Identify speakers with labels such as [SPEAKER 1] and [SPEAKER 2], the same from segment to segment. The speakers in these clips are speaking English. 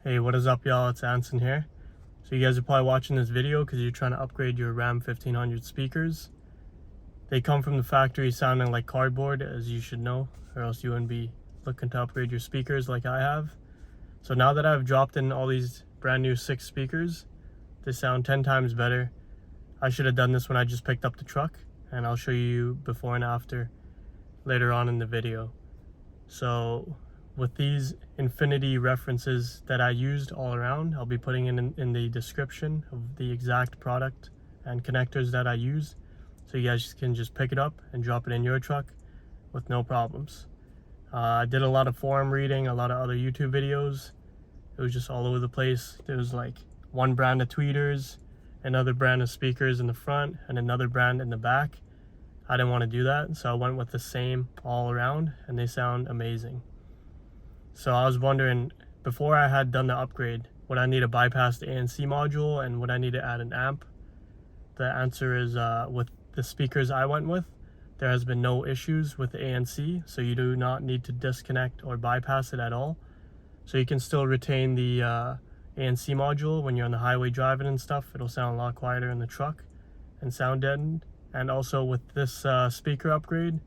[SPEAKER 1] Hey, what is up, y'all? It's Anson here. So you guys are probably watching this video because you're trying to upgrade your Ram 1500 speakers. They come from the factory sounding like cardboard, as you should know, or else you wouldn't be looking to upgrade your speakers like I have. So now that I've dropped in all these brand new 6 speakers, they sound 10 times better. I should have done this when I just picked up the truck, and I'll show you before and after later on in the video. So with these infinity references that I used all around, I'll be putting in the description of the exact product and connectors that I use, so you guys can just pick it up and drop it in your truck with no problems. I did a lot of forum reading, a lot of other YouTube videos. It was just all over the place. There was like one brand of tweeters, another brand of speakers in the front, and another brand in the back. I didn't want to do that, so I went with the same all around, and they sound amazing. So I was wondering, before I had done the upgrade, would I need to bypass the ANC module and would I need to add an amp? The answer is with the speakers I went with, there has been no issues with the ANC, so you do not need to disconnect or bypass it at all. So you can still retain the ANC module when you're on the highway driving and stuff. It'll sound a lot quieter in the truck and sound deadened. And also with this speaker upgrade,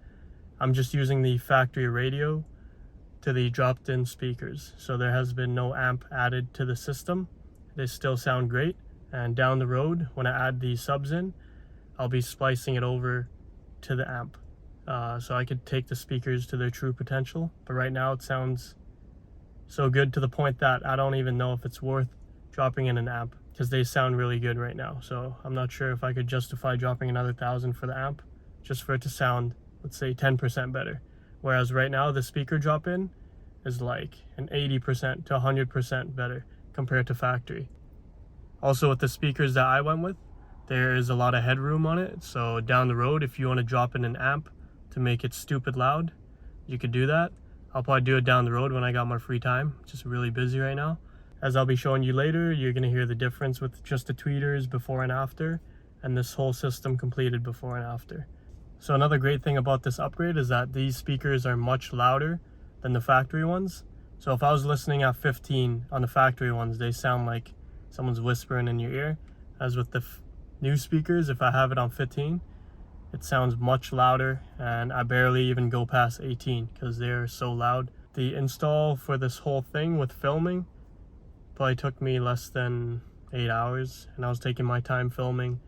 [SPEAKER 1] I'm just using the factory radio to the dropped-in speakers, so there has been no amp added to the system. They still sound great, and down the road when I add the subs in, I'll be splicing it over to the amp, so I could take the speakers to their true potential. But right now it sounds so good to the point that I don't even know if it's worth dropping in an amp, because they sound really good right now. So I'm not sure if I could justify dropping another $1,000 for the amp just for it to sound, let's say, 10% better. Whereas right now the speaker drop-in is like an 80% to 100% better compared to factory. Also with the speakers that I went with, there is a lot of headroom on it. So down the road, if you want to drop in an amp to make it stupid loud, you could do that. I'll probably do it down the road when I got more free time. Just really busy right now. As I'll be showing you later, you're going to hear the difference with just the tweeters before and after, and this whole system completed before and after. So another great thing about this upgrade is that these speakers are much louder than the factory ones. So if I was listening at 15 on the factory ones, they sound like someone's whispering in your ear. As with the new speakers, if I have it on 15, it sounds much louder, and I barely even go past 18 because they're so loud. The install for this whole thing with filming probably took me less than 8 hours, and I was taking my time filming.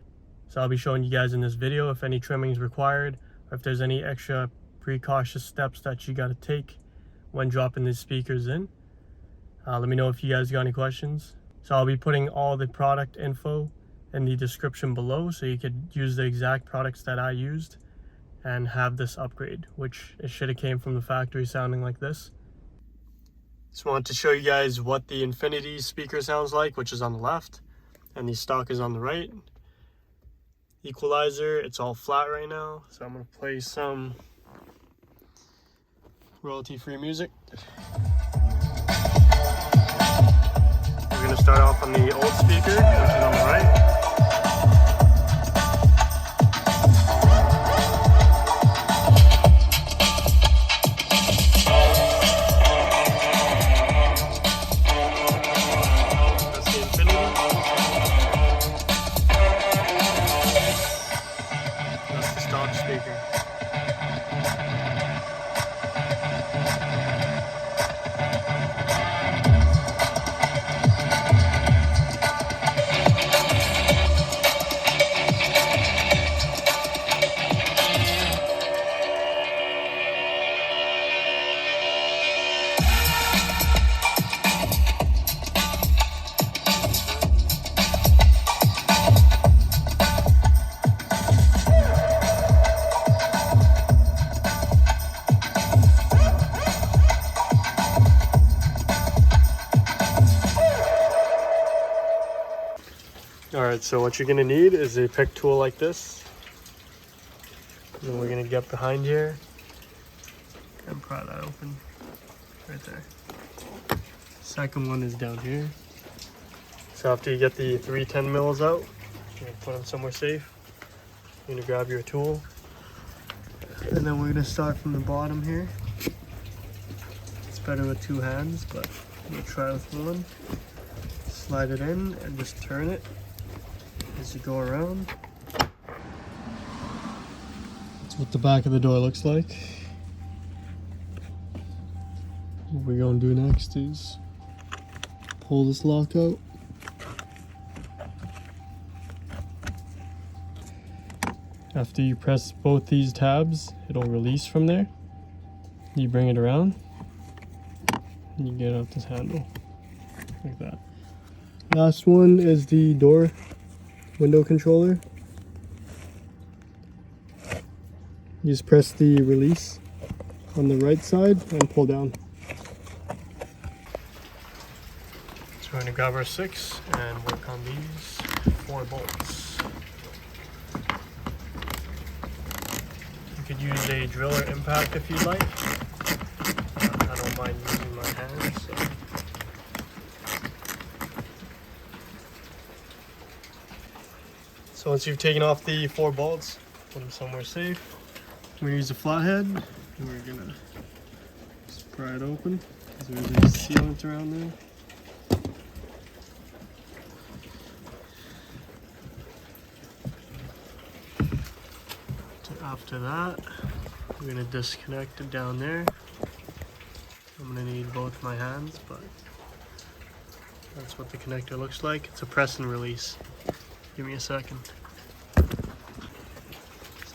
[SPEAKER 1] So I'll be showing you guys in this video if any trimming is required, or if there's any extra precautious steps that you got to take when dropping these speakers in. Let me know if you guys got any questions. So I'll be putting all the product info in the description below, so you could use the exact products that I used and have this upgrade, which it should have came from the factory sounding like this. Just wanted to show you guys what the Infinity speaker sounds like, which is on the left, and the stock is on the right. Equalizer, it's all flat right now, so I'm going to play some royalty-free music. We're going to start off on the old speaker, which is on the right. That's the Infinity. That's the stock speaker. Alright, so what you're going to need is a pick tool like this. And then we're going to get behind here and pry that open right there. Second one is down here. So after you get the 310 mils out, you're going to put them somewhere safe. You're going to grab your tool. And then we're going to start from the bottom here. It's better with two hands, but I'm gonna try with one. Slide it in and just turn it as you go around. That's what the back of the door looks like. What we're gonna do next is pull this lock out. After you press both these tabs, it'll release from there. You bring it around and you get out this handle like that. Last one is the door window controller. You just press the release on the right side and pull down. So we're going to grab our 6 and work on these 4 bolts. You could use a drill or impact if you'd like. I don't mind using my hands. So once you've taken off the 4 bolts, put them somewhere safe. We're going to use a flathead and we're going to just pry it open because there's a sealant around there. So after that, we're going to disconnect it down there. I'm going to need both my hands, but that's what the connector looks like. It's a press and release. Give me a second.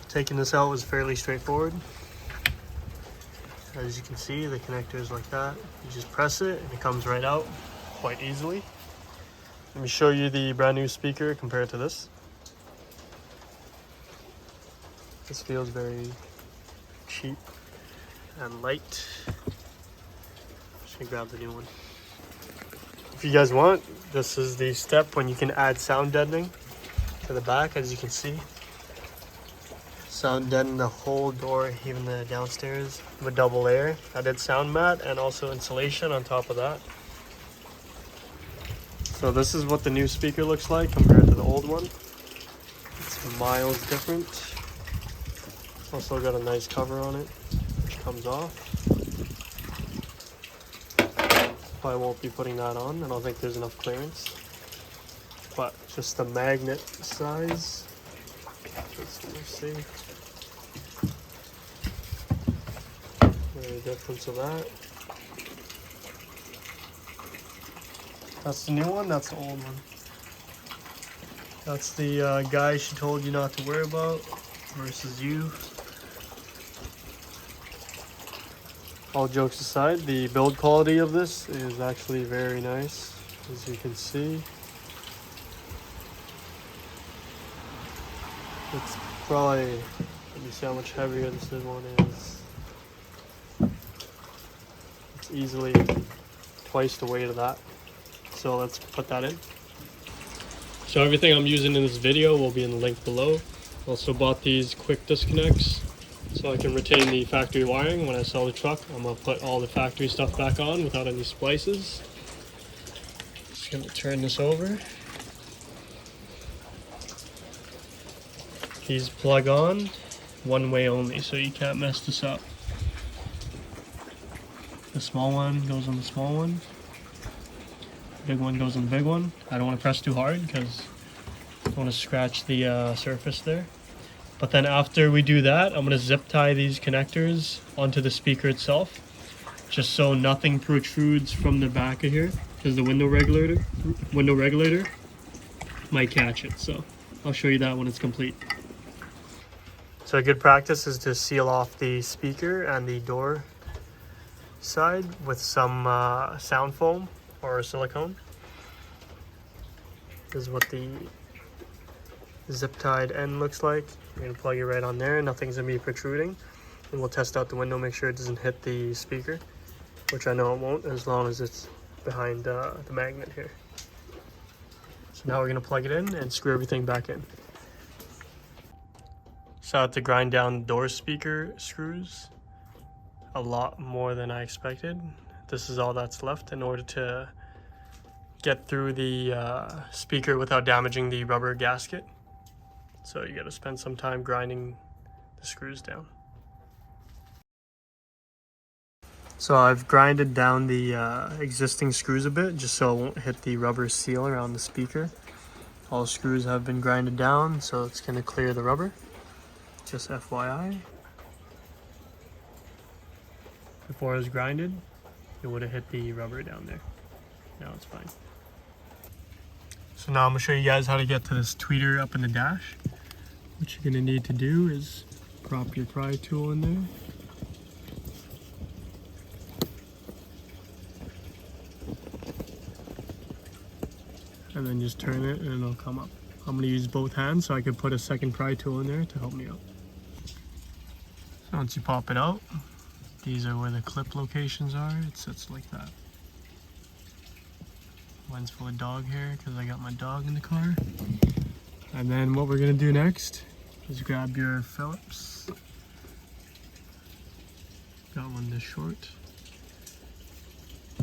[SPEAKER 1] Taking this out was fairly straightforward. As you can see, the connector is like that. You just press it and it comes right out quite easily. Let me show you the brand new speaker compared to this. This feels very cheap and light. Just gonna grab the new one. If you guys want, this is the step when you can add sound deadening to the back, as you can see. Sound deaden the whole door, even the downstairs, with double layer. I did sound mat and also insulation on top of that. So this is what the new speaker looks like compared to the old one. It's miles different. Also got a nice cover on it, which comes off. Probably won't be putting that on. I don't think there's enough clearance. But just the magnet size. Let's see. The difference of that. That's the new one, that's the old one. That's the guy she told you not to worry about versus you. All jokes aside, the build quality of this is actually very nice, as you can see. It's probably, let me see how much heavier this one is. It's easily twice the weight of that. So let's put that in. So everything I'm using in this video will be in the link below. Also bought these quick disconnects so I can retain the factory wiring. When I sell the truck, I'm gonna put all the factory stuff back on without any splices. Just gonna turn this over. These plug on one way only, so you can't mess this up. The small one goes on the small one. The big one goes on the big one. I don't want to press too hard because I don't want to scratch the surface there. But then after we do that, I'm going to zip tie these connectors onto the speaker itself, just so nothing protrudes from the back of here, because the window regulator might catch it. So I'll show you that when it's complete. So a good practice is to seal off the speaker and the door side with some sound foam or silicone. This is what the zip tied end looks like. You're going to plug it right on there. Nothing's going to be protruding. And we'll test out the window, make sure it doesn't hit the speaker, which I know it won't as long as it's behind the magnet here. So now we're going to plug it in and screw everything back in. So I had to grind down door speaker screws a lot more than I expected. This is all that's left in order to get through the speaker without damaging the rubber gasket. So you got to spend some time grinding the screws down. So I've grinded down the existing screws a bit just so it won't hit the rubber seal around the speaker. All screws have been grinded down, so it's going to clear the rubber. Just FYI. Before it was grinded, it would have hit the rubber down there. Now it's fine. So now I'm going to show you guys how to get to this tweeter up in the dash. What you're going to need to do is prop your pry tool in there. And then just turn it and it'll come up. I'm going to use both hands so I could put a second pry tool in there to help me out. So once you pop it out, these are where the clip locations are. It sits like that. Mine's full of dog hair because I got my dog in the car. And then what we're going to do next is grab your Phillips. Got one this short.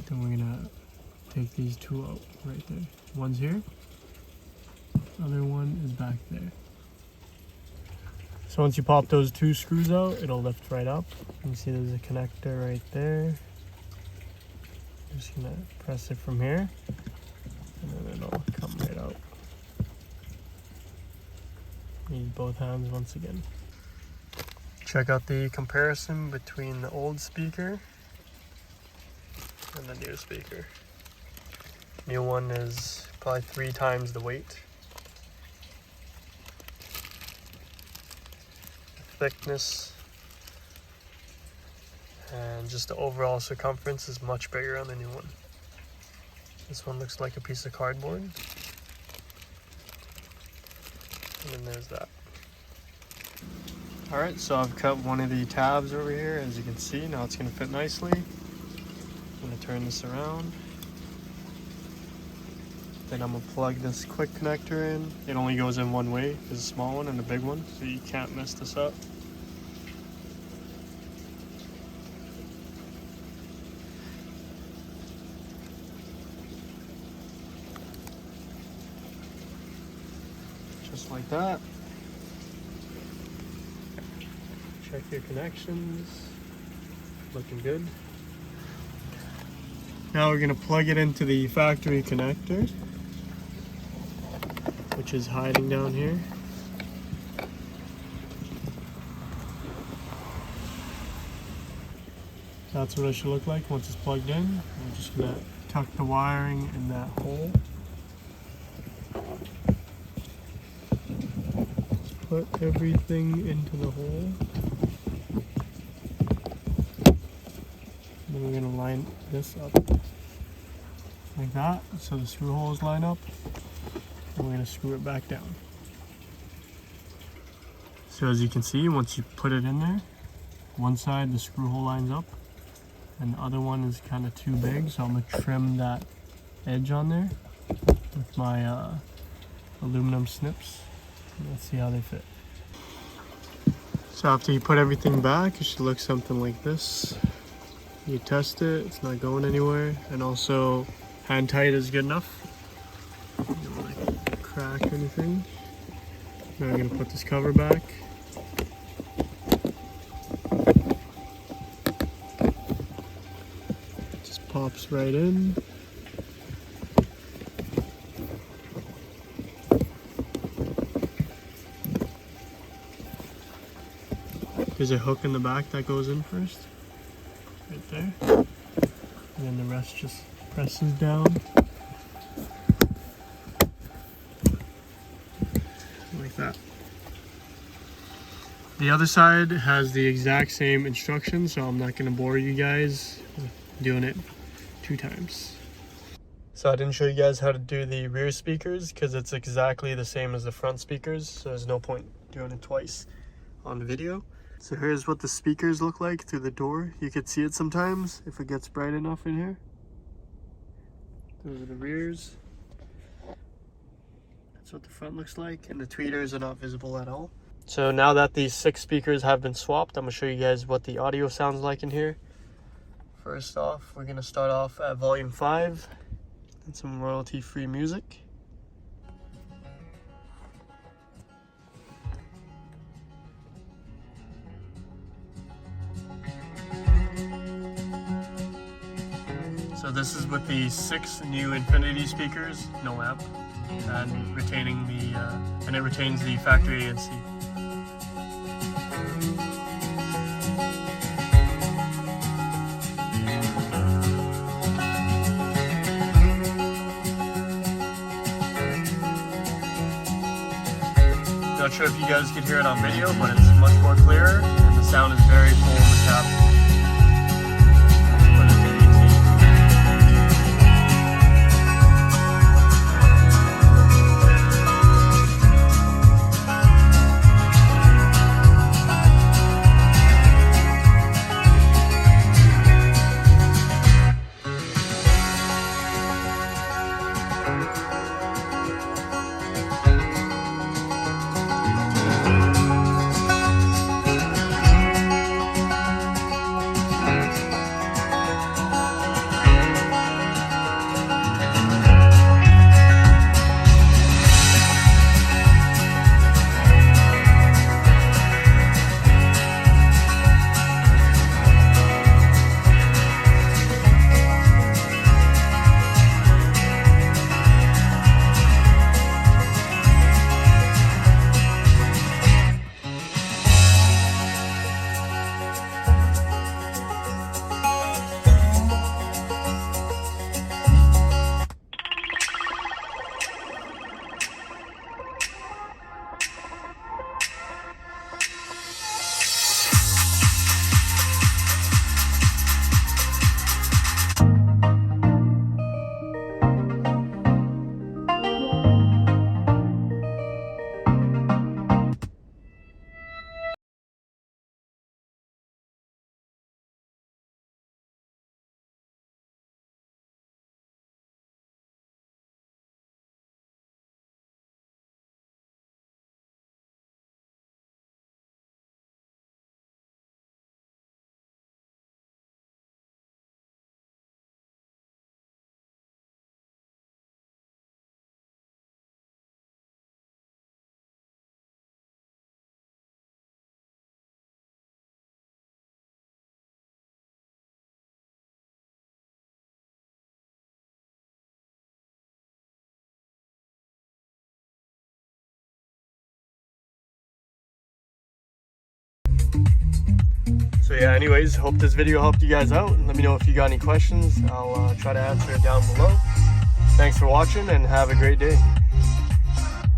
[SPEAKER 1] Then we're going to take these two out right there. One's here, other one is back there. So once you pop those two screws out, it'll lift right up. You can see there's a connector right there. Just gonna press it from here, and then it'll come right out. Use both hands once again. Check out the comparison between the old speaker and the new speaker. New one is probably 3 times the weight. The thickness and just the overall circumference is much bigger on the new one. This one looks like a piece of cardboard. And then there's that. Alright, so I've cut one of the tabs over here, as you can see. Now it's going to fit nicely. I'm going to turn this around. Then I'm going to plug this quick connector in. It only goes in one way. There's a small one and a big one, so you can't mess this up. Just like that. Check your connections. Looking good. Now we're going to plug it into the factory connector, which is hiding down here. That's what it should look like once it's plugged in. I'm just going to tuck the wiring in that hole. Just put everything into the hole. Then we're going to line this up like that, so the screw holes line up. And we're going to screw it back down. So as you can see, once you put it in there, one side the screw hole lines up and the other one is kind of too big, so I'm going to trim that edge on there with my aluminum snips. And let's see how they fit. So after you put everything back, it should look something like this. You test it, it's not going anywhere, and also hand tight is good enough. You don't want to crack anything. Now I'm going to put this cover back. Just pops right in. There's a hook in the back that goes in first. Right there. And then the rest just presses down. Like that. The other side has the exact same instructions, so I'm not going to bore you guys with doing it 2 times. So I didn't show you guys how to do the rear speakers because it's exactly the same as the front speakers, so there's no point doing it twice on video. So here's what the speakers look like through the door. You could see it sometimes if it gets bright enough in here. Those are the rears. That's what the front looks like, and the tweeters are not visible at all. So now that these 6 speakers have been swapped, I'm going to show you guys what the audio sounds like in here. First off, we're going to start off at volume 5 and some royalty-free music. with the 6 new Infinity speakers, no amp, and retaining the and it retains the factory ANC. Not sure if you guys could hear it on video, but it's much more clearer, and the sound is very full in the cabin. But it's an 18. So yeah, anyways, hope this video helped you guys out. Let me know if you got any questions. I'll try to answer it down below. Thanks for watching and have a great day.